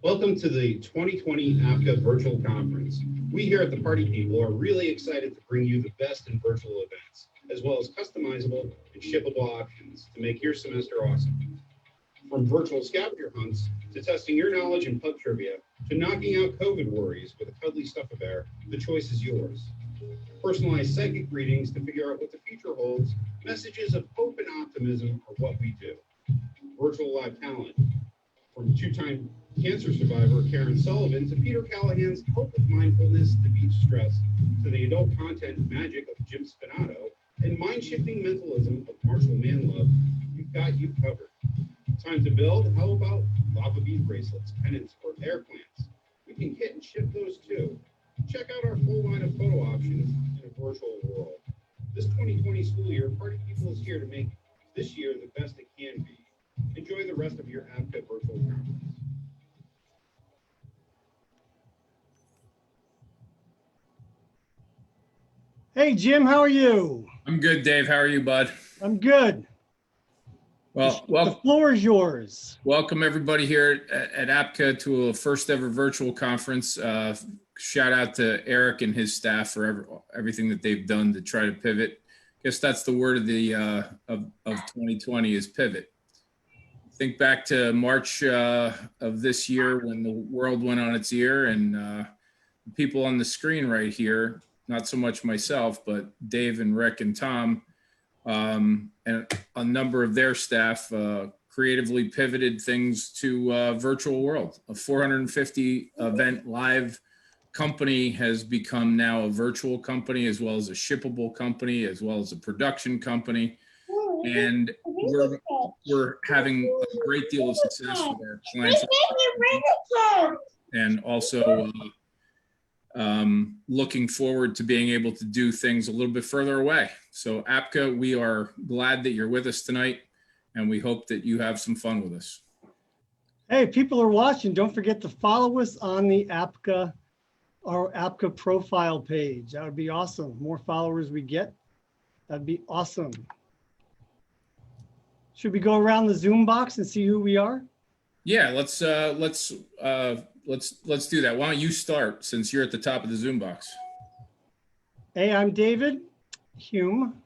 Welcome to the 2020 APCA Virtual Conference. We here at the Party People are really excited to bring you the best in virtual events, as well as customizable and shippable options to make your semester awesome. From virtual scavenger hunts to testing your knowledge in pub trivia to knocking out COVID worries with a cuddly Stuff-A-Bear, the choice is yours. Personalized psychic readings to figure out what the future holds, messages of hope and optimism are what we do. Virtual live talent, from two-time cancer survivor Karen Sullivan to Peter Callahan's help with mindfulness to beat stress to the adult content magic of Jim Spinato and mind-shifting mentalism of Marshall Manlove, we've got you covered. Time to build? How about lava bead bracelets, pennants, or air plants? We can kit and ship those too. Check out our full line of photo options in a virtual world. This 2020 school year, Party People is here to make this year the best it can be. Enjoy the rest of your APCA virtual conference. Hey, Jim, how are you? I'm good, Dave. How are you, bud? I'm good. Well, The floor is yours. welcome everybody here at APCA to a first ever virtual conference. Shout out to Eric and his staff for everything that they've done to try to pivot. Guess that's the word of the of 2020 is pivot. Think back to March of this year when the world went on its ear, and the people on the screen right here, not so much myself, but Dave and Rick and Tom, and a number of their staff creatively pivoted things to virtual world. A 450 event live company has become now a virtual company, as well as a shippable company, as well as a production company. And we're having a great deal of success with our clients, and also looking forward to being able to do things a little bit further away. So APCA, we are glad that you're with us tonight, and we hope that you have some fun with us. Hey, people are watching. Don't forget to follow us on the APCA, our APCA profile page. That would be awesome. More followers we get, that'd be awesome. Should we go around the Zoom box and see who we are? Yeah, let's do that. Why don't you start, since you're at the top of the Zoom box? Hey, I'm David Hume,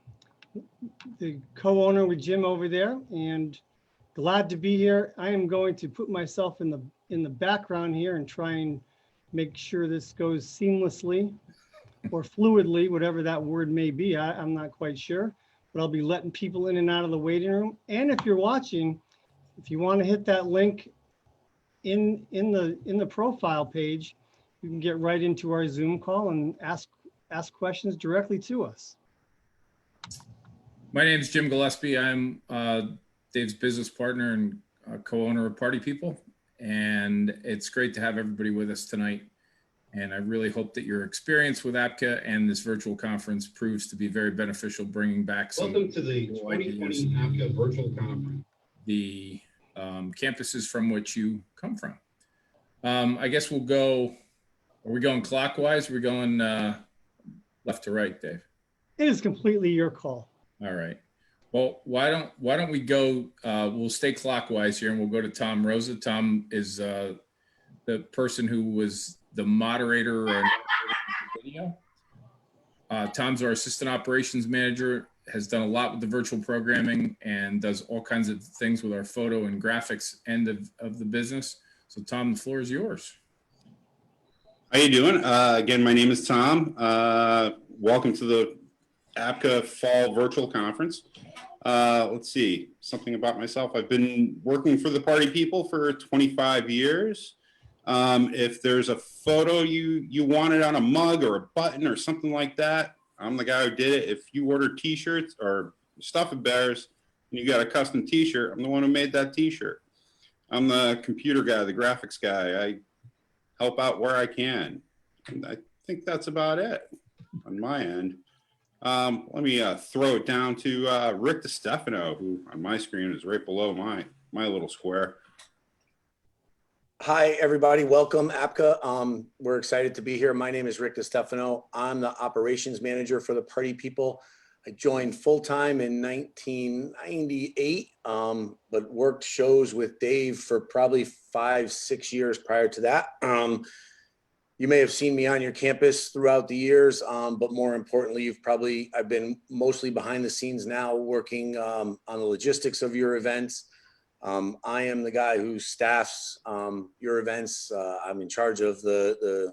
the co-owner with Jim over there, and glad to be here. I am going to put myself in the background here and try and make sure this goes seamlessly or fluidly, whatever that word may be. I'm not quite sure, but I'll be letting people in and out of the waiting room. And if you're watching, if you want to hit that link in the profile page, you can get right into our Zoom call and ask questions directly to us. My name is Jim Gillespie. I'm Dave's business partner and co-owner of Party People, and it's great to have everybody with us tonight. And I really hope that your experience with APCA and this virtual conference proves to be very beneficial, bringing back some. Welcome to the 2020 APCA Virtual Conference. The campuses from which you come from. I guess we'll go, are we going clockwise? Are we going left to right, Dave? It is completely your call. All right. Well, why don't we go, we'll stay clockwise here, and we'll go to Tom Rosa. Tom is the person who was the moderator of the video. Tom's our assistant operations manager, has done a lot with the virtual programming, and does all kinds of things with our photo and graphics end of the business. So Tom, the floor is yours. How you doing? Again, my name is Tom. Welcome to the APCA Fall Virtual Conference. Let's see, something about myself. I've been working for the Party People for 25 years. If there's a photo you wanted on a mug or a button or something like that, I'm the guy who did it. If you order t-shirts or Stuff-A-Bears and you got a custom t-shirt, I'm the one who made that t-shirt. I'm the computer guy, the graphics guy. I help out where I can. And I think that's about it on my end. Let me throw it down to Rick Destefano, who on my screen is right below my little square. Hi, everybody. Welcome, APCA. We're excited to be here. My name is Rick Destefano. I'm the operations manager for the Party People. I joined full-time in 1998, but worked shows with Dave for probably 5-6 years prior to that. You may have seen me on your campus throughout the years, but more importantly, I've been mostly behind the scenes now working on the logistics of your events. I am the guy who staffs your events. I'm in charge of the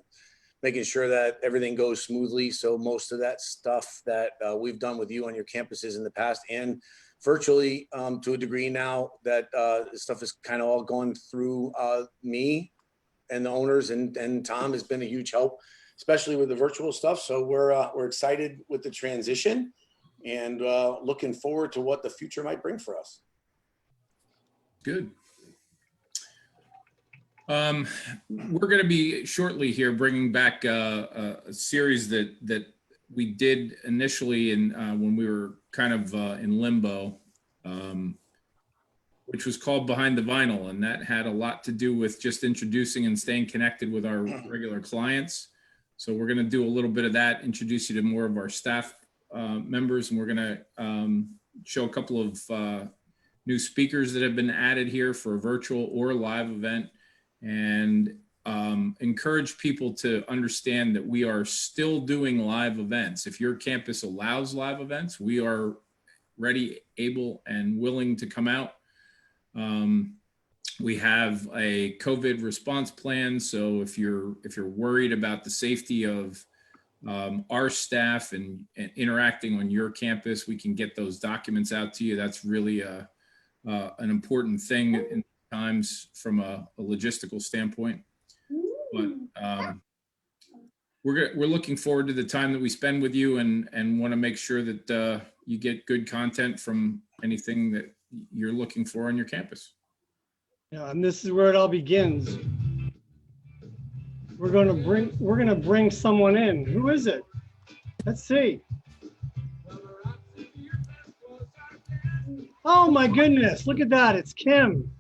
making sure that everything goes smoothly. So most of that stuff that we've done with you on your campuses in the past and virtually to a degree now that stuff is kind of all going through me and the owners, and Tom has been a huge help, especially with the virtual stuff. So we're excited with the transition and looking forward to what the future might bring for us. Good. We're going to be shortly here bringing back a series that we did initially when we were kind of in limbo, which was called Behind the Vinyl, and that had a lot to do with just introducing and staying connected with our regular clients. So we're going to do a little bit of that, introduce you to more of our staff members, and we're going to show a couple of new speakers that have been added here for a virtual or live event, and encourage people to understand that we are still doing live events. If your campus allows live events, we are ready, able, and willing to come out. We have a COVID response plan. So if you're worried about the safety of our staff and interacting on your campus, we can get those documents out to you. That's really an important thing in times from a logistical standpoint. But we're looking forward to the time that we spend with you, and want to make sure that you get good content from anything that you're looking for on your campus. Yeah, and this is where it all begins. We're gonna bring someone in. Who is it? Let's see. Oh my goodness, look at that. It's Kim.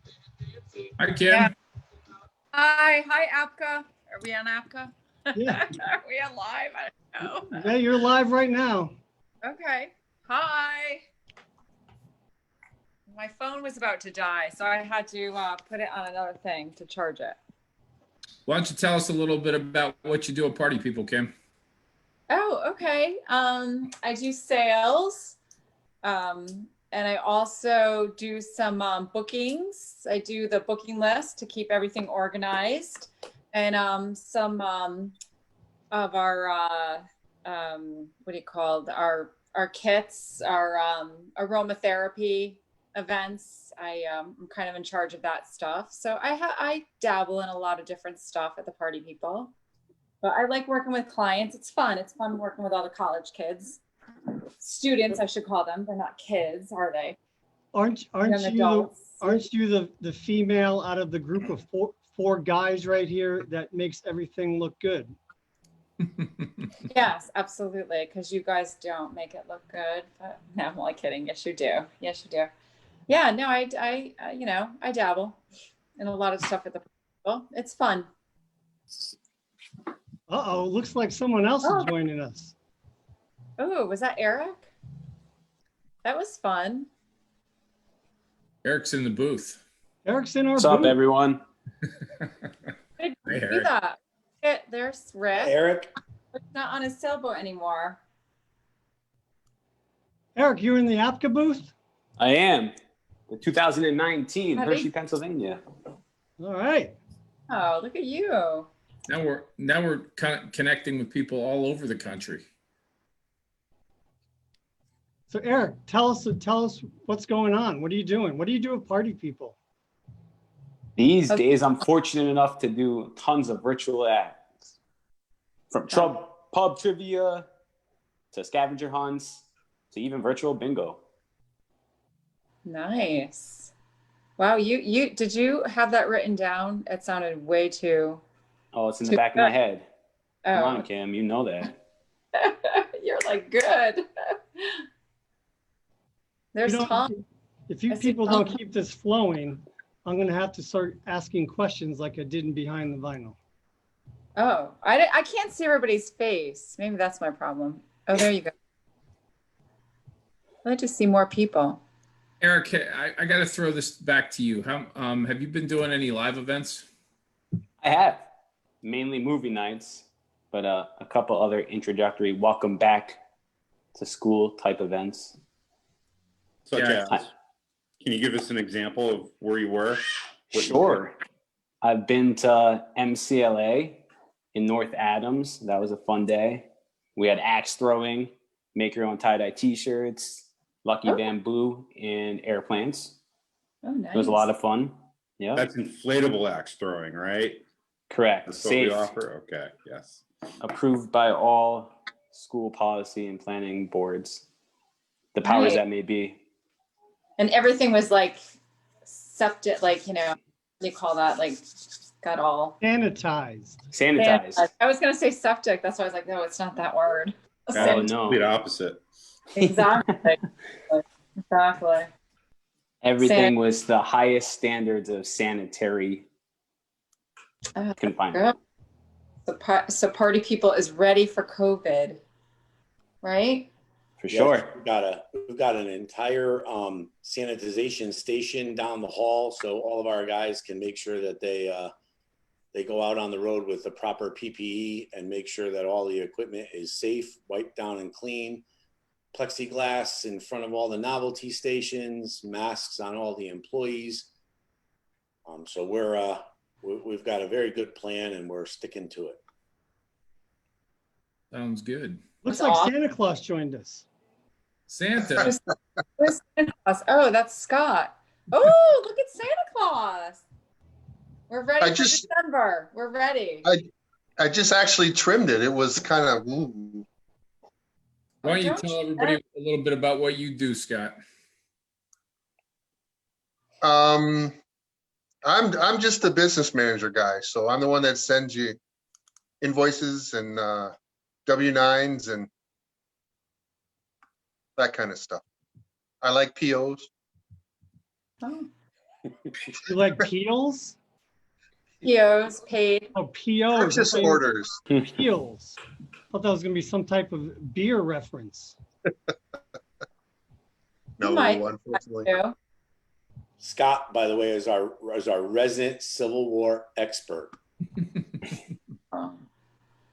Hi, Kim. Yeah. Hi, APCA. Are we on APCA? Yeah. Are we on live? I don't know. Yeah, you're live right now. Okay. Hi. My phone was about to die, so I had to put it on another thing to charge it. Why don't you tell us a little bit about what you do at Party People, Kim? Oh, okay. I do sales. And I also do some bookings. I do the booking list to keep everything organized, and some of our what do you call it? Our kits, our aromatherapy events. I'm kind of in charge of that stuff. So I dabble in a lot of different stuff at the Party People, but I like working with clients. It's fun. It's fun working with all the college kids. Students, I should call them. They're not kids, are they? Aren't you the female out of the group of four guys right here that makes everything look good? Yes, absolutely. Because you guys don't make it look good. But no, I'm only kidding. Yes, you do. Yes, you do. Yeah, no, I dabble in a lot of stuff at the Well, it's fun. Uh-oh, looks like someone else is joining us. Oh, was that Eric? That was fun. Eric's in the booth. Eric's in our What's booth. up, everyone? Good Hey, to see Eric. that. There's Rick. Eric, He's not on his sailboat anymore. Eric, you're in the APCA booth? I am. The 2019 Howdy. Hershey, Pennsylvania. All right. Oh, look at you. Now we're connecting with people all over the country. So Eric, tell us what's going on. What are you doing? What do you do with Party People? These days, I'm fortunate enough to do tons of virtual acts, from pub trivia to scavenger hunts to even virtual bingo. Nice. Wow, you did you have that written down? It sounded way too. Oh, it's in the back of my head. Come Oh, on, Kim, you know that. you're like good. There's You don't- Tom. If you I see people Tom. don't keep this flowing, I'm going to have to start asking questions like I did in Behind the Vinyl. Oh, I can't see everybody's face. Maybe that's my problem. Oh, there you go. I'd like to see more people. Eric, I got to throw this back to you. How have you been doing any live events? I have mainly movie nights, but a couple other introductory welcome back to school type events. Such Yeah. as, can you give us an example of where you were? What you Sure. I've been to MCLA in North Adams. That was a fun day. We had axe throwing, make your own tie-dye t-shirts, lucky Oh. bamboo, and airplanes. Oh, nice. It was a lot of fun. Yeah, That's inflatable axe throwing, right? correct. That's what we Safe, offer. Okay, yes. approved by all school policy and planning boards, the powers Right. that may be. And everything was like septic, like, what do you call that? Like, got all Sanitized. Sanitized. I was gonna say septic. That's why I was like, no, it's not that word. Oh, Complete no. opposite. Exactly. Exactly. Everything was the highest standards of sanitary confinement. So party people is ready for COVID, right? For Yes, sure. we've got an entire sanitization station down the hall, so all of our guys can make sure that they go out on the road with the proper PPE and make sure that all the equipment is safe, wiped down and clean. Plexiglass in front of all the novelty stations, masks on all the employees. So we've got a very good plan and we're sticking to it. Sounds good. Looks That's like awesome. Santa Claus joined us. Santa. Where's Santa Claus? Oh, that's Scott. Oh, look at Santa Claus. We're ready for December. We're ready. I just actually trimmed it. It was kind of. Why don't you tell everybody a little bit about what you do, Scott? I'm just the business manager guy, so I'm the one that sends you invoices and W-9s and that kind of stuff. I like POs. Oh. You like peels? POs paid. Oh, POs. Purchase orders. Peels. Thought that was gonna be some type of beer reference. No, might unfortunately. too. Scott, by the way, is our resident Civil War expert. Oh.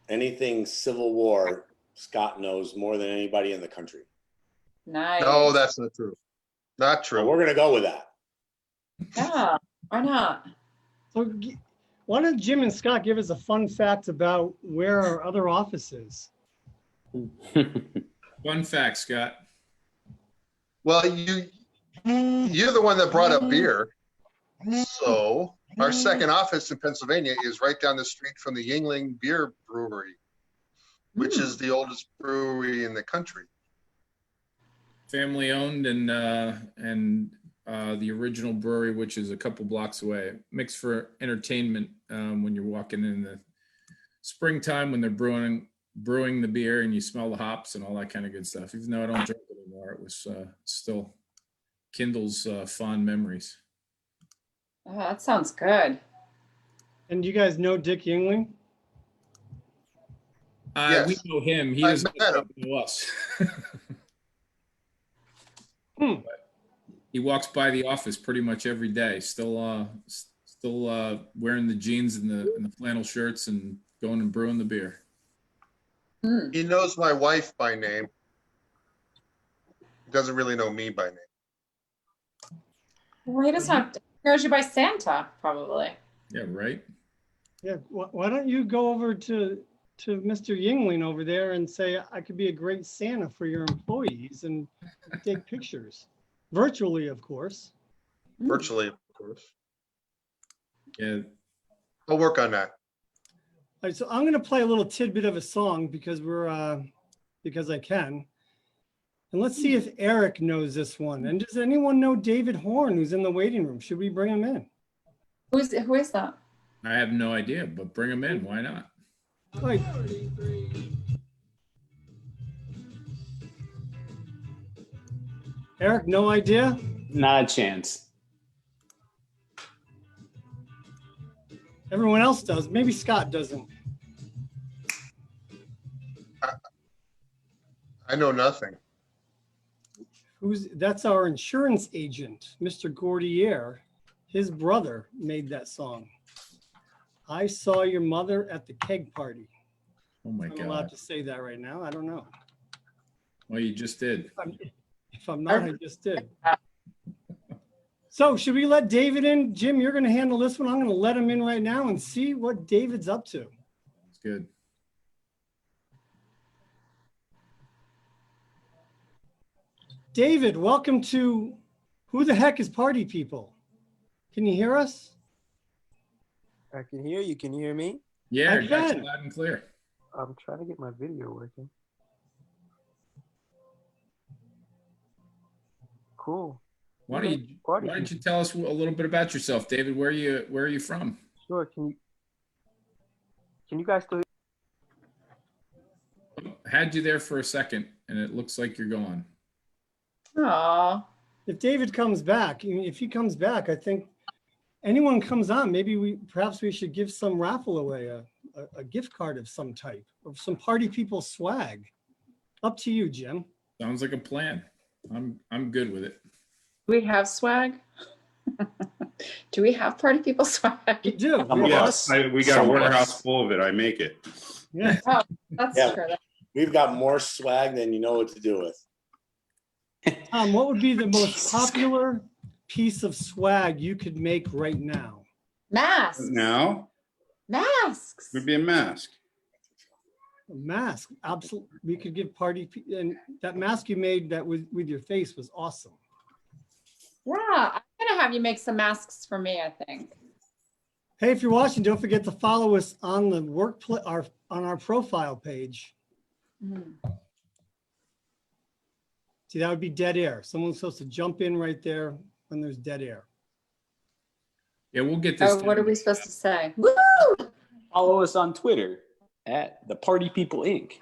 Anything Civil War, Scott knows more than anybody in the country. Nice. No, that's not true. Not So true. we're gonna go with that. Yeah. Why not? So why don't Jim and Scott give us a fun fact about where our other office is? Fun fact, Scott. Well, you're the one that brought up beer. So our second office in Pennsylvania is right down the street from the Yingling Beer Brewery, which is the oldest brewery in the country. Family owned and the original brewery, which is a couple blocks away. Makes for entertainment when you're walking in the springtime when they're brewing the beer and you smell the hops and all that kind of good stuff. Even though I don't drink anymore, it was still kindles fond memories. Oh, that sounds good. And you guys know Dick Yingling? Yes. We know him. He I doesn't met him. know us. Hmm. He walks by the office pretty much every day. Still wearing the jeans and the flannel shirts and going and brewing the beer. Hmm. He knows my wife by name. He doesn't really know me by name. Well, he doesn't have to. He knows you by Santa, probably. Yeah, right. Yeah. Why don't you go over to Mr. Yingling over there and say, I could be a great Santa for your employees and take pictures. Virtually, of course. Virtually, of course. Yeah. I'll work on that. All right, so I'm going to play a little tidbit of a song because because I can. And let's see if Eric knows this one. And does anyone know David Horn, who's in the waiting room? Should we bring him in? Who is that? I have no idea, but bring him in. Why not? All right. Eric, no idea? Not a chance. Everyone else does. Maybe Scott doesn't. I know nothing. That's our insurance agent, Mr. Gordier. His brother made that song. I saw your mother at the keg party. Oh my I'm allowed God. to say that right now. I don't know. Well, you just did. If I'm not, I just did. So should we let David in? Jim, you're going to handle this one. I'm going to let him in right now and see what David's up to. It's good. David, welcome to Who the Heck is Party People? Can you hear us? I can hear you. Can you hear me? Yeah, I I got can. you loud and clear. I'm trying to get my video working. Cool. Why don't you tell us a little bit about yourself, David? Where are you from? Sure. Can you guys still? Had you there for a second, and it looks like you're gone. Aw. If David comes back, if he comes back, I think anyone comes on, maybe perhaps we should give some raffle away, a gift card of some type, or some party people swag. Up to you, Jim. Sounds like a plan. I'm good with it. Do we have swag? Do we have party people swag? We do. Yes, we got a warehouse full of it. I make it. Yeah. Oh, that's Yeah. true. We've got more swag than you know what to do with. Tom, what would be the most popular piece of swag you could make right now? Masks. Now Masks. would be a mask. A mask. Absolutely. We could give and that mask you made that with your face was awesome. Yeah, I'm gonna have you make some masks for me, I think. Hey, if you're watching, don't forget to follow us on the on our profile page. Mhm. See, that would be dead air. Someone's supposed to jump in right there when there's dead air. Yeah, we'll get this. Oh, what are we supposed to say? Woo! Follow us on Twitter at the Party People Inc.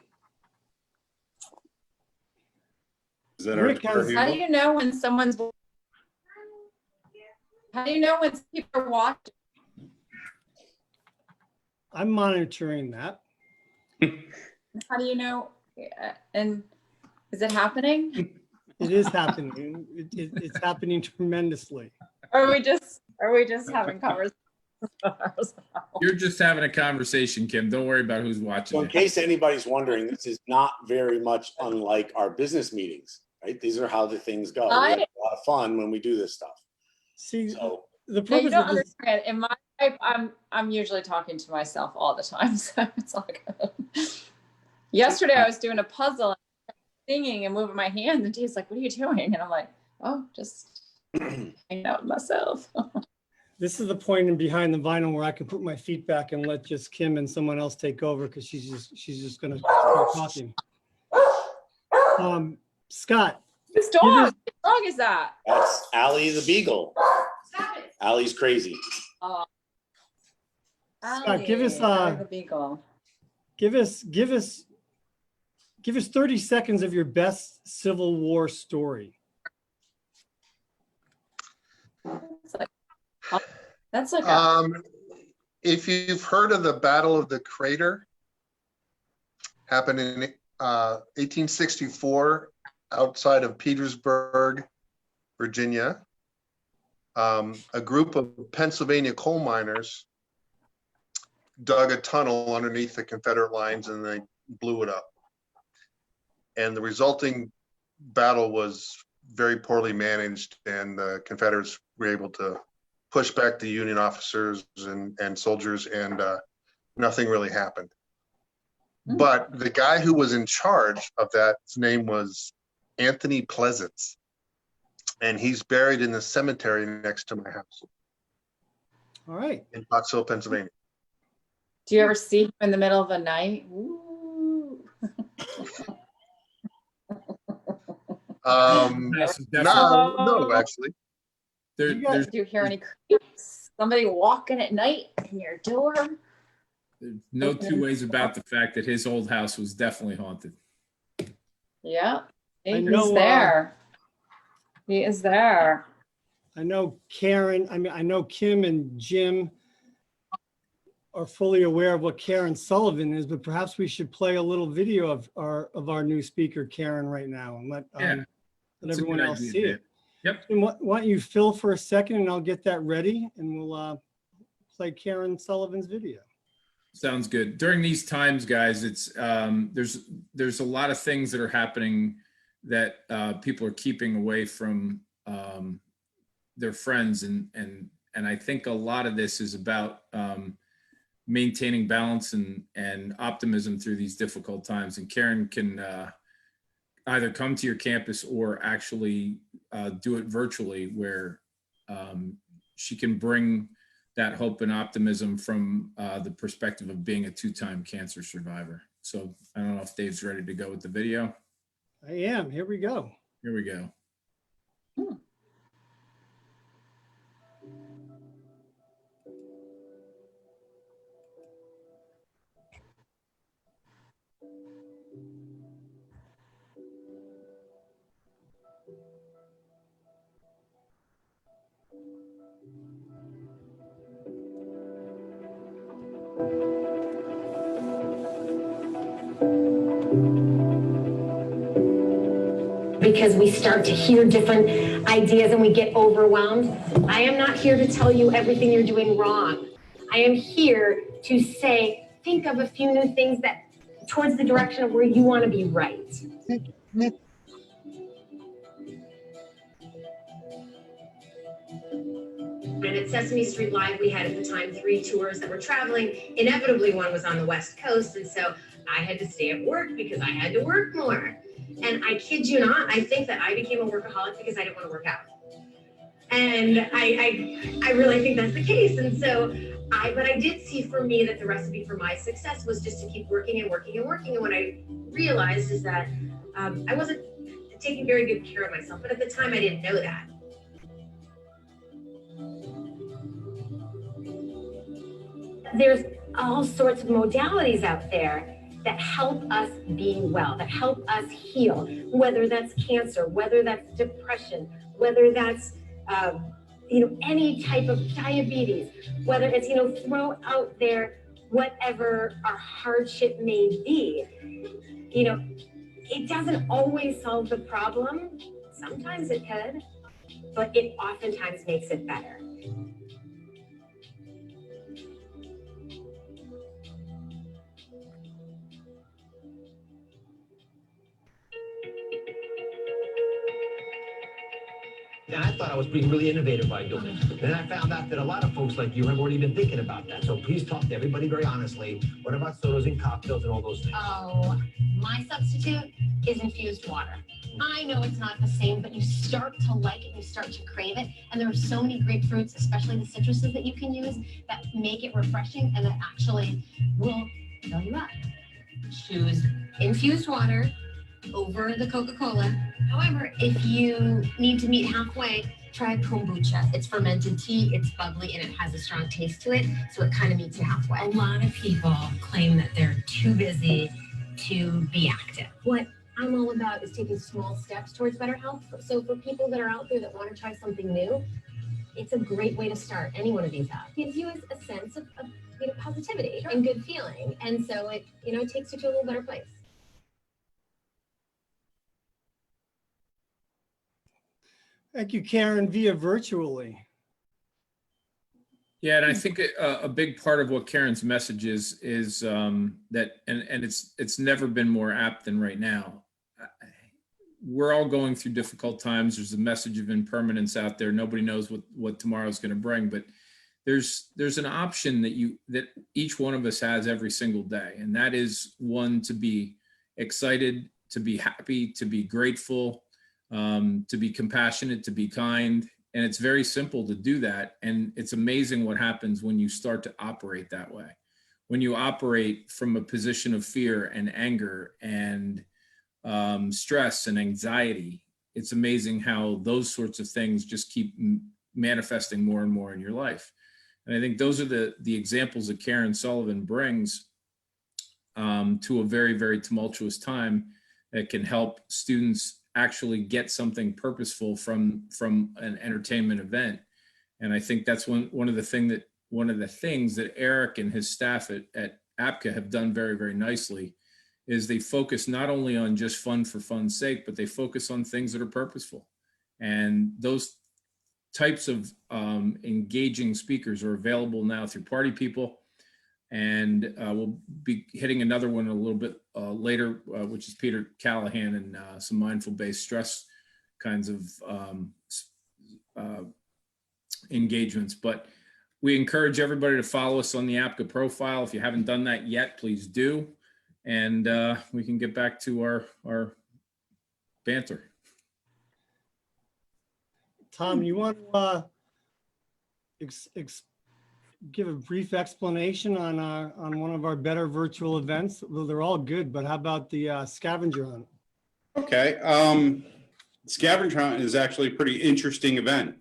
Is that Rick our has- How do you know when someone's? How do you know when people are watching? I'm monitoring that. How do you know? And is it happening? It is happening. It's happening tremendously. Or are we just having conversations? You're just having a conversation, Kim. Don't worry about who's watching. So in case anybody's wondering, this is not very much unlike our business meetings, right? These are how the things go. We have a lot of fun when we do this stuff. See, So the No, you purpose don't of this, understand. In my life, I'm usually talking to myself all the time, so it's all good. Yesterday, I was doing a puzzle, singing and moving my hands, and Dave's like, "What are you doing?" And I'm like, "Oh, just hanging out with myself." this is the point in behind the vinyl where I can put my feet back and let just Kim and someone else take over because she's just going to start talking. Scott, Whose dog? Whose dog is that? that's Allie the Beagle. Stop it. Allie's crazy. Scott, give us, Allie the beagle. give us 30 seconds of your best Civil War story. That's like a, If you've heard of the Battle of the Crater, happened in 1864 outside of Petersburg, Virginia. A group of Pennsylvania coal miners dug a tunnel underneath the Confederate lines and they blew it up. And the resulting battle was very poorly managed, and the Confederates were able to push back the Union officers and soldiers, and nothing really happened. But the guy who was in charge of that, his name was Anthony Pleasants, and he's buried in the cemetery next to my house All right. in Pottsville, Pennsylvania. do you ever see him in the middle of the night? Ooh. No, actually. There's Do you hear any creaks? Somebody walking at night in your door? no two ways about the fact that his old house was definitely haunted. Yeah, I he's know, there. He is there. I know I know Kim and Jim are fully aware of what Karen Sullivan is, but perhaps we should play a little video of our new speaker, Karen, right now, and let That's a everyone good else idea, see Dave. it. Yep. And why don't you fill for a second and I'll get that ready and we'll play Karen Sullivan's video. Sounds good. During these times, guys, it's there's a lot of things that are happening that people are keeping away from their friends, and I think a lot of this is about maintaining balance and optimism through these difficult times. And Karen can either come to your campus or actually do it virtually, where she can bring that hope and optimism from the perspective of being a two-time cancer survivor. So I don't know if Dave's ready to go with the video. I am. Here we go. Here we go. Because we start to hear different ideas and we get overwhelmed. I am not here to tell you everything you're doing wrong. I am here to say, think of a few new things that towards the direction of where you want to be right. And at Sesame Street Live, we had at the time 3 tours that were traveling. Inevitably, one was on the West Coast. And so I had to stay at work because I had to work more. And I kid you not, I think that I became a workaholic because I didn't want to work out. And I really think that's the case. And so but I did see for me that the recipe for my success was just to keep working and working and working. And what I realized is that I wasn't taking very good care of myself. But at the time, I didn't know that. There's all sorts of modalities out there that help us be well, that help us heal, whether that's cancer, whether that's depression, whether that's, any type of diabetes, whether it's, throw out there whatever our hardship may be. It doesn't always solve the problem. Sometimes it could, but it oftentimes makes it better. And I thought I was being really innovative by doing it. Then I found out that a lot of folks like you have already been thinking about that. So please talk to everybody very honestly. What about sodas and cocktails and all those things? Oh, my substitute is infused water. I know it's not the same, but you start to like it, you start to crave it. And there are so many grapefruits, especially the citruses that you can use, that make it refreshing and that actually will fill you up. Choose infused water over the Coca-Cola. However, if you need to meet halfway, try kombucha. It's fermented tea, it's bubbly, and it has a strong taste to it, so it kind of meets you halfway. A lot of people claim that they're too busy to be active. What I'm all about is taking small steps towards better health. So for people that are out there that want to try something new, it's a great way to start any one of these apps. It gives you a sense of positivity and good feeling. And so it takes you to a little better place. Thank you, Karen, via virtually. Yeah, and I think a big part of what Karen's message is that, and it's never been more apt than right now. We're all going through difficult times. There's a message of impermanence out there. Nobody knows what tomorrow's going to bring, but there's an option that each one of us has every single day, and that is one to be excited, to be happy, to be grateful, to be compassionate, to be kind. And it's very simple to do that. And it's amazing what happens when you start to operate that way. When you operate from a position of fear and anger and stress and anxiety, it's amazing how those sorts of things just keep manifesting more and more in your life. And I think those are the examples that Karen Sullivan brings to a very, very tumultuous time that can help students actually get something purposeful from an entertainment event. And I think that's one of the things that Eric and his staff at APCA have done very, very nicely is they focus not only on just fun for fun's sake, but they focus on things that are purposeful. And those types of engaging speakers are available now through Party People. And we'll be hitting another one a little bit later, which is Peter Callahan and some mindful-based stress kinds of engagements. But we encourage everybody to follow us on the APCA profile. If you haven't done that yet, please do. And we can get back to our banter. Tom, you want to give a brief explanation on one of our better virtual events? Well, they're all good, but how about the scavenger hunt? Okay. Scavenger Hunt is actually a pretty interesting event.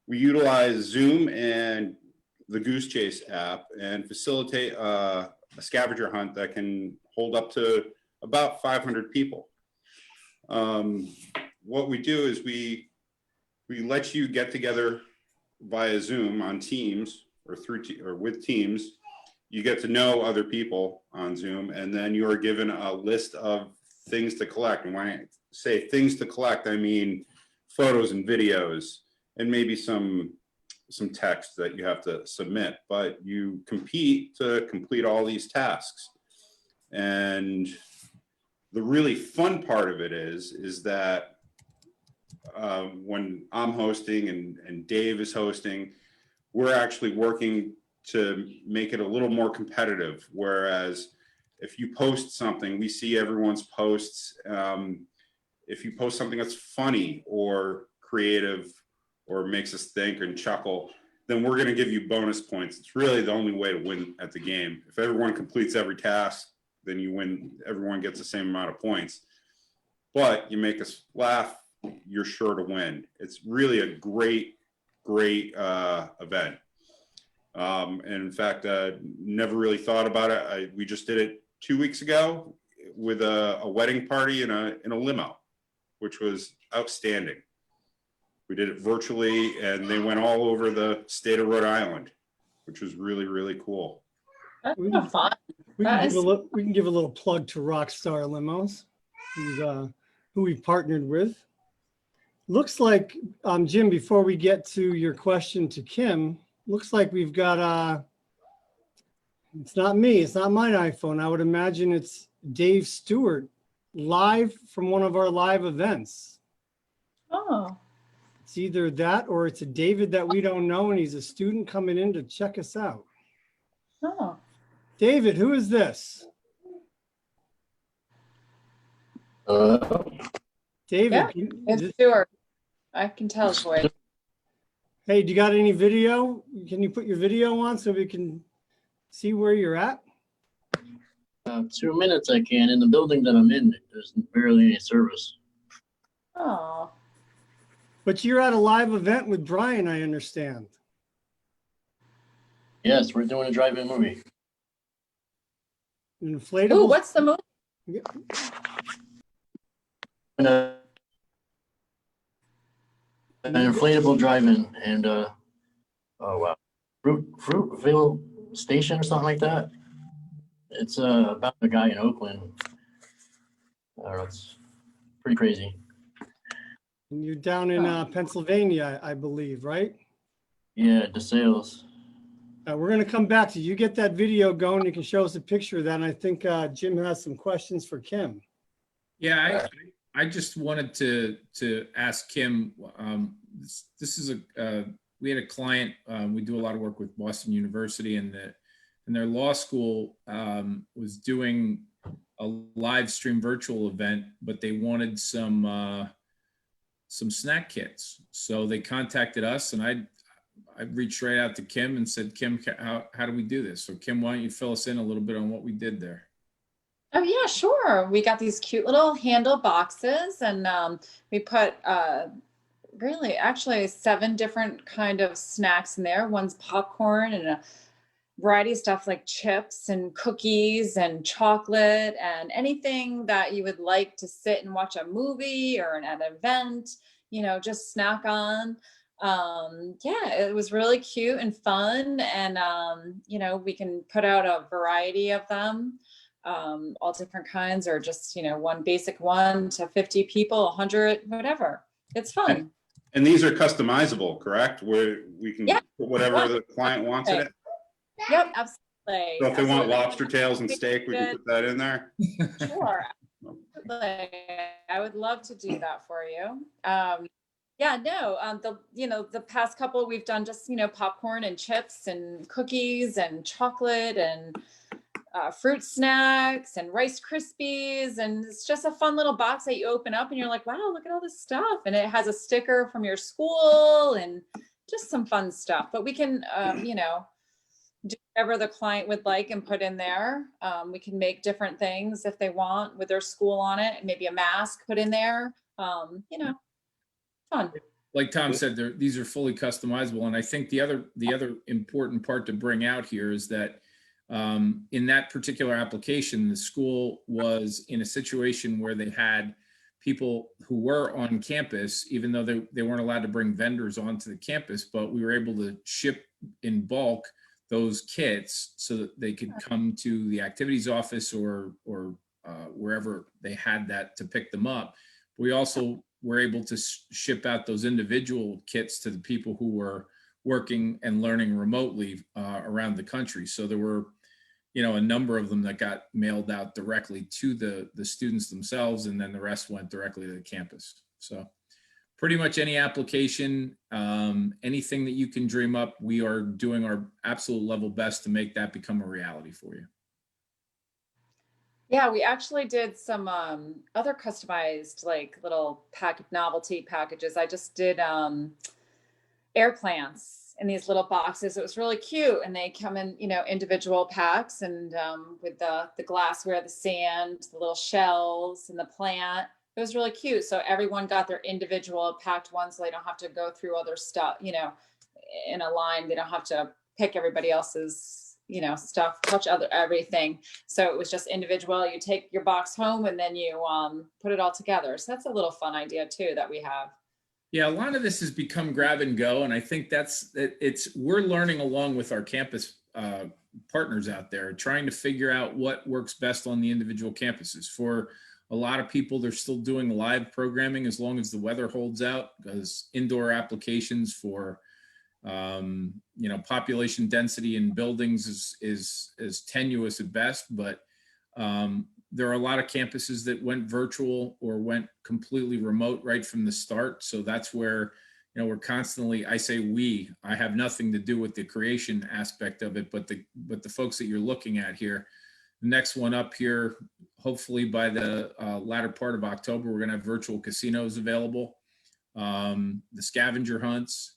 We utilize Zoom and the Goose Chase app and facilitate a scavenger hunt that can hold up to about 500 people. What we do is we let you get together via Zoom on Teams or with Teams. You get to know other people on Zoom, and then you are given a list of things to collect. And when I say things to collect, I mean photos and videos and maybe some text that you have to submit, but you compete to complete all these tasks. And the really fun part of it is that when I'm hosting and Dave is hosting, we're actually working to make it a little more competitive. Whereas if you post something, we see everyone's posts. If you post something that's funny or creative or makes us think and chuckle, then we're going to give you bonus points. It's really the only way to win at the game. If everyone completes every task, then you win. Everyone gets the same amount of points. But you make us laugh, you're sure to win. It's really a great event. And in fact, never really thought about it. We just did it 2 weeks ago with a wedding party in a limo, which was outstanding. We did it virtually, and they went all over the state of Rhode Island, which was really, really cool. That's so fun. We can give a little plug to Rockstar Limos, who we've partnered with. Looks like, Jim, before we get to your question to Kim, looks like we've got, it's not me, it's not my iPhone. I would imagine it's Dave Stewart live from one of our live events. Oh. It's either that or it's a David that we don't know and he's a student coming in to check us out. Oh. David, who is this? David, Yeah, it's Stuart. I can tell his voice. Hey, do you got any video? Can you put your video on so we can see where you're at? 2 minutes I can. In the building that I'm in, there's barely any service. Oh. But you're at a live event with Brian, I understand. Yes, we're doing a drive-in movie. An inflatable. Ooh, what's the movie? Yeah. An inflatable drive-in and oh wow, Fruitvale Station or something like that. It's about a guy in Oakland. I don't know, it's pretty crazy. And you're down in Pennsylvania, I believe, right? Yeah, DeSales. We're going to come back to you. You get that video going. You can show us a picture of that. And I think Jim has some questions for Kim. Yeah, I just wanted to ask Kim. This is we had a client. We do a lot of work with Boston University, and their law school was doing a live stream virtual event, but they wanted some snack kits. So they contacted us, and I reached right out to Kim and said, Kim, how do we do this? So Kim, why don't you fill us in a little bit on what we did there? Oh yeah, sure. We got these cute little handle boxes, and we put actually 7 different kind of snacks in there. One's popcorn and a variety of stuff like chips and cookies and chocolate and anything that you would like to sit and watch a movie or an event, just snack on. Yeah, it was really cute and fun, and we can put out a variety of them. all different kinds, or just, one basic one to 50 people, 100, whatever. It's fun. And these are customizable, correct? Where we can put whatever the client wants in it? Yep, absolutely. So if they want Absolutely. lobster tails and steak, we can put that in there? Sure. Absolutely. I would love to do that for you. The past couple we've done just, popcorn and chips and cookies and chocolate and fruit snacks and Rice Krispies. And it's just a fun little box that you open up and you're like, wow, look at all this stuff. And it has a sticker from your school and just some fun stuff. But we can, do whatever the client would like and put in there. We can make different things if they want with their school on it, and maybe a mask put in there. Fun. Like Tom said, these are fully customizable. And I think the other important part to bring out here is that in that particular application, the school was in a situation where they had people who were on campus, even though they weren't allowed to bring vendors onto the campus, but we were able to ship in bulk those kits so that they could come to the activities office or wherever they had that to pick them up. We also were able to ship out those individual kits to the people who were working and learning remotely around the country. So there were, a number of them that got mailed out directly to the students themselves, and then the rest went directly to the campus. So pretty much any application, anything that you can dream up, we are doing our absolute level best to make that become a reality for you. Yeah, we actually did some other customized, like little novelty packages. I just did air plants in these little boxes. It was really cute, and they come in, individual packs, and with the glassware, the sand, the little shells, and the plant. It was really cute. So everyone got their individual packed one, so they don't have to go through other stuff, in a line. They don't have to pick everybody else's, stuff, touch everything. So it was just individual. You take your box home and then you put it all together. So that's a little fun idea too that we have. Yeah, a lot of this has become grab and go, and I think we're learning along with our campus partners out there, trying to figure out what works best on the individual campuses. For a lot of people, they're still doing live programming as long as the weather holds out, because indoor applications for population density in buildings is tenuous at best. But there are a lot of campuses that went virtual or went completely remote right from the start. So that's where, we're constantly, I have nothing to do with the creation aspect of it, but the folks that you're looking at here, the next one up here, hopefully by the latter part of October, we're going to have virtual casinos available, the scavenger hunts.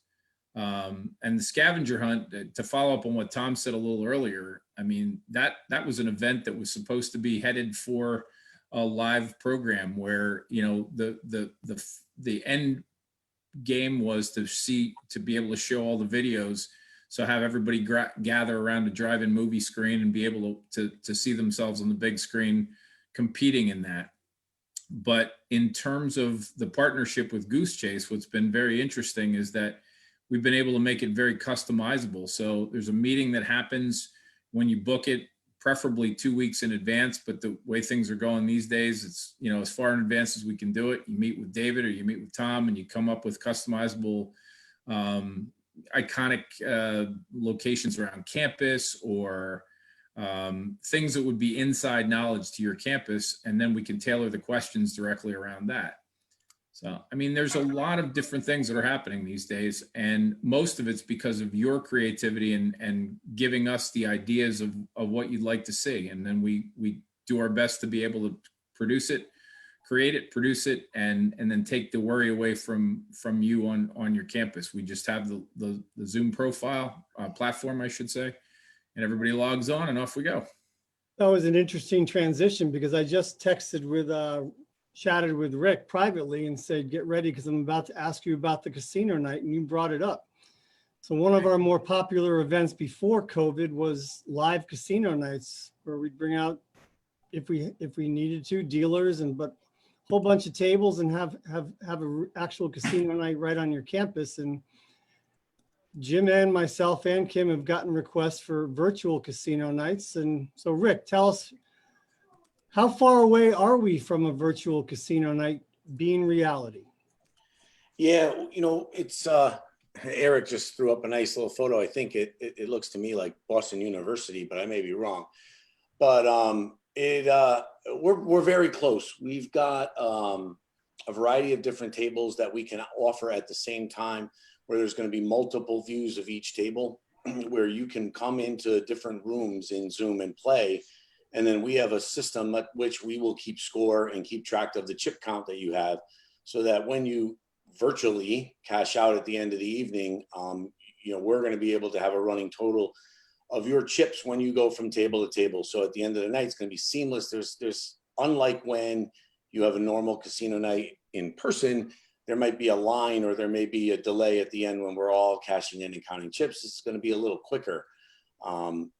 And the scavenger hunt, to follow up on what Tom said a little earlier, I mean, that was an event that was supposed to be headed for a live program where, the end game was to be able to show all the videos. So have everybody gather around a drive-in movie screen and be able to see themselves on the big screen competing in that. But in terms of the partnership with Goose Chase, what's been very interesting is that we've been able to make it very customizable. So there's a meeting that happens when you book it, preferably 2 weeks in advance. But the way things are going these days, it's, as far in advance as we can do it. You meet with David or you meet with Tom and you come up with customizable, iconic locations around campus or things that would be inside knowledge to your campus. And then we can tailor the questions directly around that. So, I mean, there's a lot of different things that are happening these days, and most of it's because of your creativity and giving us the ideas of what you'd like to see. And then we do our best to be able to produce it, create it, produce it, and then take the worry away from you on your campus. We just have the Zoom profile platform, I should say, and everybody logs on and off we go. That was an interesting transition because I just chatted with Rick privately and said, get ready because I'm about to ask you about the casino night, and you brought it up. So one of our more popular events before COVID was live casino nights, where we'd bring out, if we needed to, dealers but a whole bunch of tables and have an actual casino night right on your campus. And Jim and myself and Kim have gotten requests for virtual casino nights. And so Rick, tell us How far away are we from a virtual casino night being reality? Yeah, you know, it's Eric just threw up a nice little photo. I think it looks to me like Boston University, but I may be wrong. But we're very close. We've got a variety of different tables that we can offer at the same time, where there's going to be multiple views of each table, where you can come into different rooms in Zoom and play. And then we have a system at which we will keep score and keep track of the chip count that you have, so that when you virtually cash out at the end of the evening, you know, we're going to be able to have a running total of your chips when you go from table to table. So at the end of the night, it's going to be seamless. There's unlike when you have a normal casino night in person, there might be a line or there may be a delay at the end when we're all cashing in and counting chips. It's going to be a little quicker.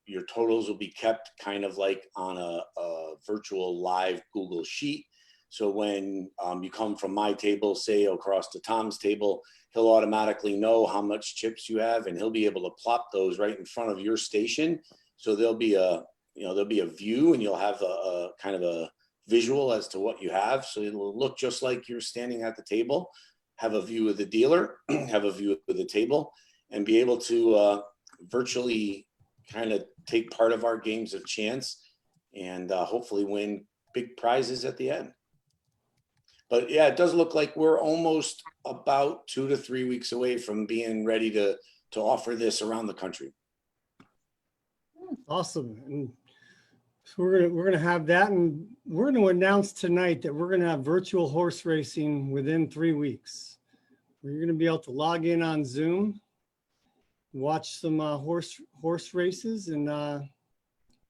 Your totals will be kept kind of like on a virtual live Google Sheet. So when you come from my table, say across to Tom's table, he'll automatically know how much chips you have, and he'll be able to plop those right in front of your station. So there'll be a view, and you'll have a kind of a visual as to what you have. So it'll look just like you're standing at the table, have a view of the dealer, have a view of the table, and be able to virtually kind of take part of our games of chance and hopefully win big prizes at the end. But yeah, it does look like we're almost about 2 to 3 weeks away from being ready to offer this around the country. Awesome. And so we're gonna have that, and we're going to announce tonight that we're going to have virtual horse racing within 3 weeks. You're going to be able to log in on Zoom, watch some horse races, and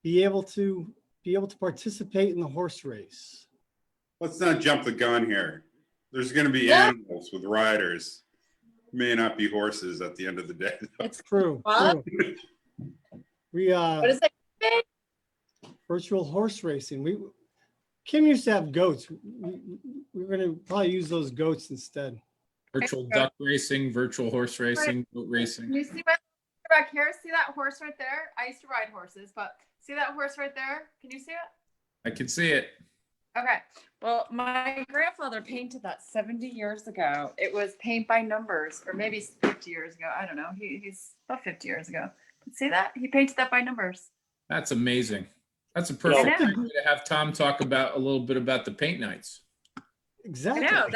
be able to participate in the horse race. Let's not jump the gun here. There's going to be animals with riders. May not be horses at the end of the day. That's true. What? True. We What is it? virtual horse racing. Kim used to have goats. We're going to probably use those goats instead. Virtual duck racing, virtual horse racing, boat racing. Can you see my back here? See that horse right there? I used to ride horses, but see that horse right there? Can you see it? I can see it. Okay. Well, my grandfather painted that 70 years ago. It was paint by numbers, or maybe 50 years ago. I don't know. He's about 50 years ago. But see that? He painted that by numbers. That's amazing. That's a perfect time to have Tom talk about a little bit about the paint nights. Exactly. I know.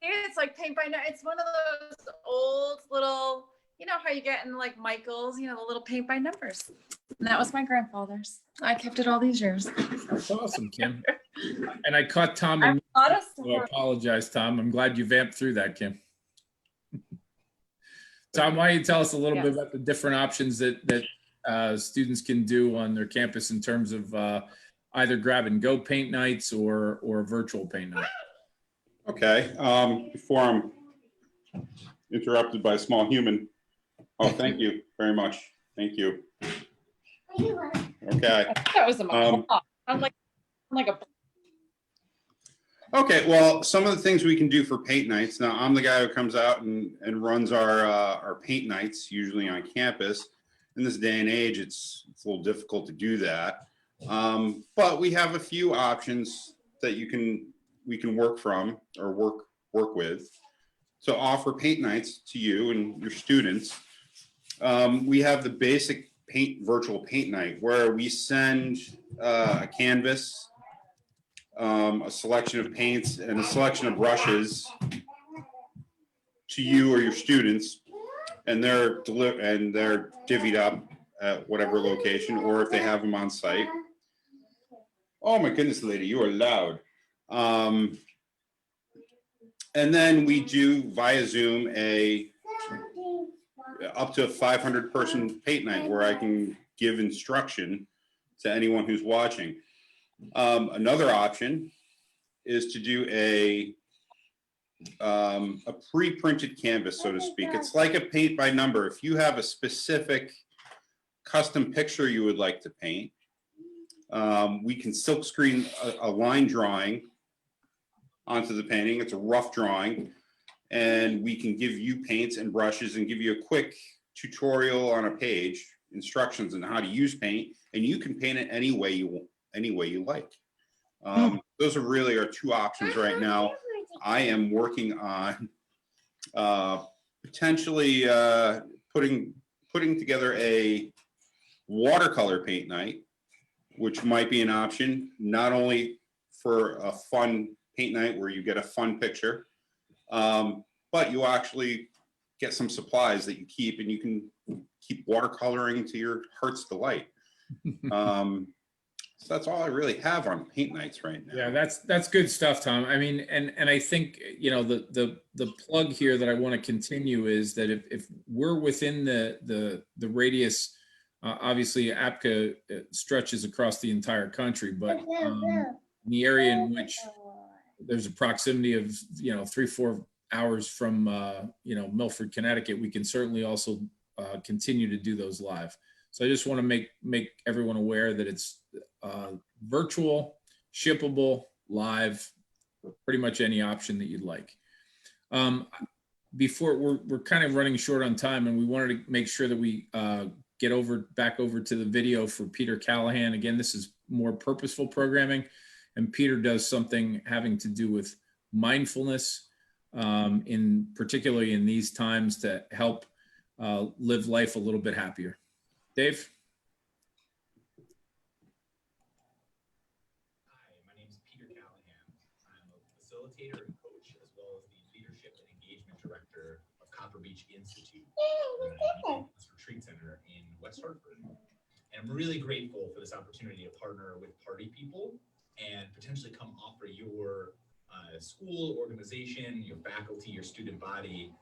It's like paint by numbers. It's one of those old little, you know how you get in like Michael's, you know, the little paint by numbers. And that was my grandfather's. I kept it all these years. That's awesome, Kim. And I caught Tom in I apologize, Tom. I'm glad you vamped through that, Kim. Tom, why don't you tell us a little bit about the different options that students can do on their campus in terms of either grab and go paint nights or virtual paint night? Okay. Before I'm interrupted by a small human. Oh, thank you very much. Thank you. Okay. That was a macaw. I'm like a. Okay, well, some of the things we can do for paint nights. Now, I'm the guy who comes out and runs our paint nights, usually on campus. In this day and age, it's a little difficult to do that. But we have a few options that we can work from or work with. So offer paint nights to you and your students. We have the basic virtual paint night where we send a canvas, a selection of paints and a selection of brushes to you or your students, and they're divvied up at whatever location, or if they have them on site. Oh my goodness, lady, you are loud. And then we do via Zoom up to a 500 person paint night where I can give instruction to anyone who's watching. Another option is to do a pre-printed canvas, so to speak. It's like a paint by number. If you have a specific custom picture you would like to paint, we can silk screen a line drawing onto the painting. It's a rough drawing, and we can give you paints and brushes and give you a quick tutorial on a page, instructions on how to use paint, and you can paint it any way you like. Those are really our two options right now. I am working on potentially putting together a watercolor paint night, which might be an option, not only for a fun paint night where you get a fun picture, but you actually get some supplies that you keep, and you can keep watercoloring to your heart's delight. So that's all I really have on paint nights right now. Yeah, that's good stuff, Tom. I mean, and I think, you know, the plug here that I want to continue is that if we're within the radius, obviously APCA stretches across the entire country, but the area in which there's a proximity of, you know, 3-4 hours from, you know, Milford, Connecticut, we can certainly also continue to do those live. So I just want to make everyone aware that it's virtual, shippable, live, pretty much any option that you'd like. Before we're kind of running short on time, and we wanted to make sure that we get back over to the video for Peter Callahan. Again, this is more purposeful programming, and Peter does something having to do with mindfulness, particularly in these times, to help live life a little bit happier. Dave? Hi, my name is Peter Callahan. I'm a facilitator and coach, as well as the Leadership and Engagement Director of Copper Beach Institute, Retreat Center in West Hartford. And I'm really grateful for this opportunity to partner with Party People and potentially come offer your school, organization, your faculty, your student body,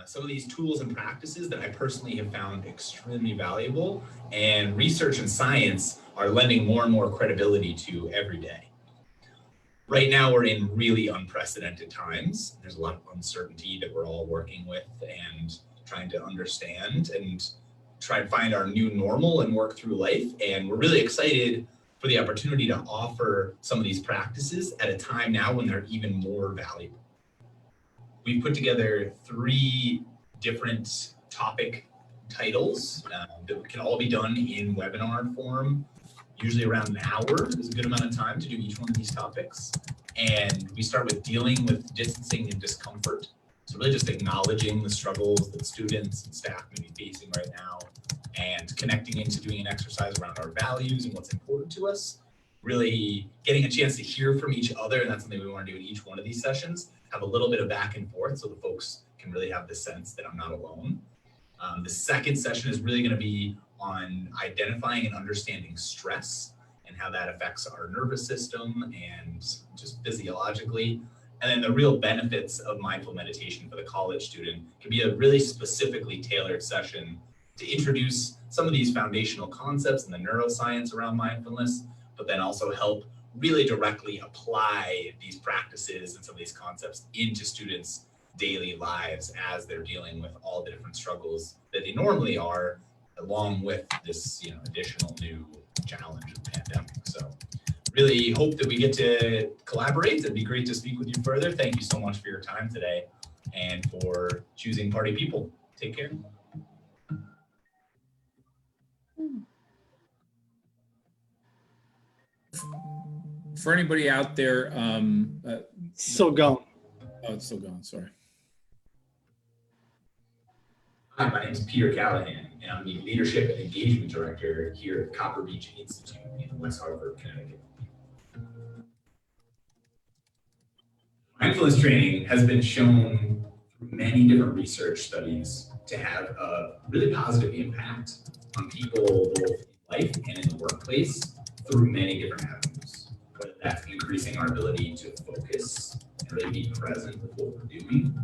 some of these tools and practices that I personally have found extremely valuable, and research and science are lending more and more credibility to every day. Right now, we're in really unprecedented times. There's a lot of uncertainty that we're all working with and trying to understand and try and find our new normal and work through life. And we're really excited for the opportunity to offer some of these practices at a time now when they're even more valuable. We've put together 3 different topic titles that can all be done in webinar form. Usually around an hour is a good amount of time to do each one of these topics. And we start with dealing with distancing and discomfort. So really just acknowledging the struggles that students and staff may be facing right now, and connecting into doing an exercise around our values and what's important to us. Really getting a chance to hear from each other, and that's something we want to do in each one of these sessions. Have a little bit of back and forth so the folks can really have the sense that I'm not alone. The second session is really going to be on identifying and understanding stress and how that affects our nervous system and just physiologically. And then the real benefits of mindful meditation for the college student can be a really specifically tailored session to introduce some of these foundational concepts and the neuroscience around mindfulness, but then also help really directly apply these practices and some of these concepts into students' daily lives as they're dealing with all the different struggles that they normally are, along with this, you know, additional new challenge of the pandemic. So really hope that we get to collaborate. It'd be great to speak with you further. Thank you so much for your time today and for choosing Party People. Take care. For anybody out there, Still going. Oh, it's still going. Sorry. Hi, my name is Peter Callahan, and I'm the Leadership and Engagement Director here at Copper Beach Institute in West Hartford, Connecticut. Mindfulness training has been shown through many different research studies to have a really positive impact on people both in life and in the workplace through many different avenues. Whether that's increasing our ability to focus and really be present with what we're doing,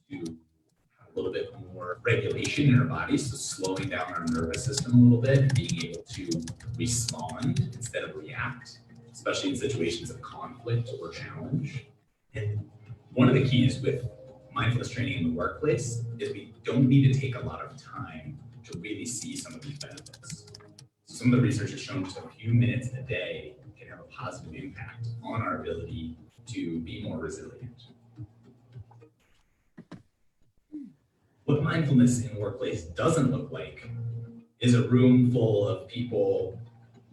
to have a little bit more regulation in our bodies, so slowing down our nervous system a little bit and being able to respond instead of react, especially in situations of conflict or challenge. And one of the keys with mindfulness training in the workplace is we don't need to take a lot of time to really see some of these benefits. Some of the research has shown just a few minutes a day can have a positive impact on our ability to be more resilient. What mindfulness in the workplace doesn't look like is a room full of people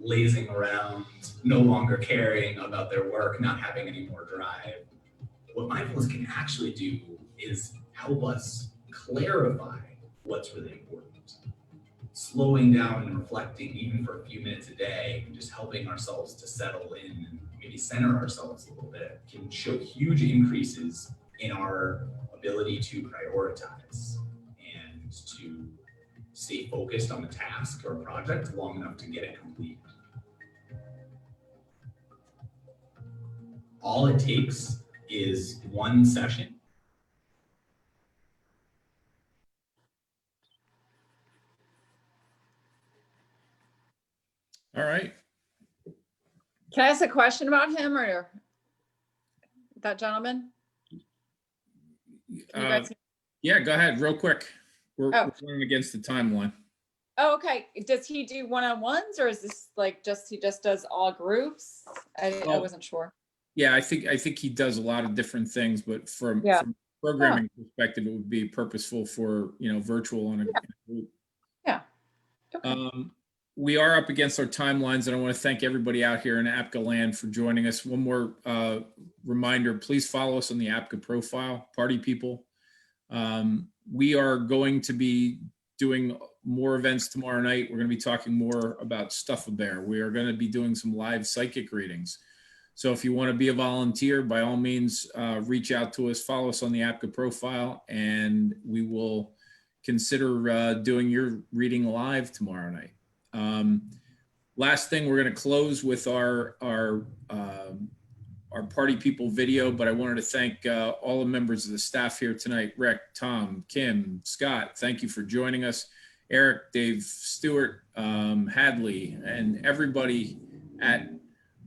lazing around, no longer caring about their work, not having any more drive. What mindfulness can actually do is help us clarify what's really important. Slowing down and reflecting, even for a few minutes a day, and just helping ourselves to settle in and maybe center ourselves a little bit, can show huge increases in our ability to prioritize and to stay focused on the task or project long enough to get it complete. All it takes is one session. All right. Can I ask a question about him or that gentleman? Yeah, go ahead, real quick. We're running against the timeline. Oh, okay. Does he do one-on-ones, or is this like he just does all groups? I wasn't sure. Yeah, I think he does a lot of different things, but from programming perspective, it would be purposeful for virtual on a group. Yeah. Okay. We are up against our timelines, and I want to thank everybody out here in APCA land for joining us. One more reminder: please follow us on the APCA profile, Party People. We are going to be doing more events tomorrow night. We're going to be talking more about Stuff-A-Bear. We are going to be doing some live psychic readings. So if you want to be a volunteer, by all means, reach out to us, follow us on the APCA profile, and we will consider doing your reading live tomorrow night. Last thing, we're going to close with our Party People video, but I wanted to thank all the members of the staff here tonight: Rick, Tom, Kim, Scott. Thank you for joining us. Eric, Dave, Stewart, Hadley, and everybody at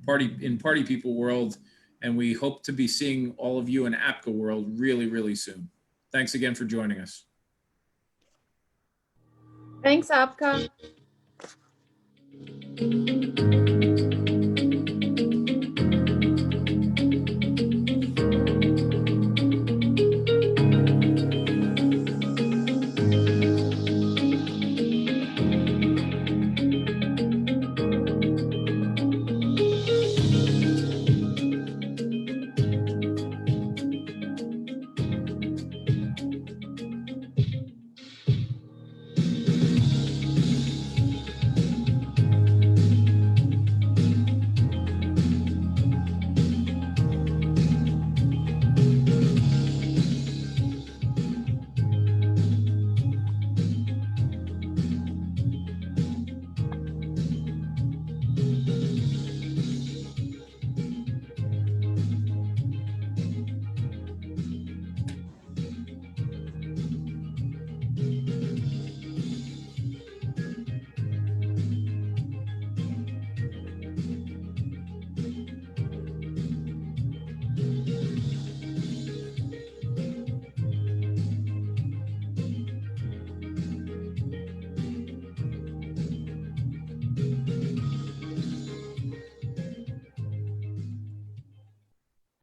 Party People World. And we hope to be seeing all of you in APCA World really, really soon. Thanks again for joining us. Thanks, APCA.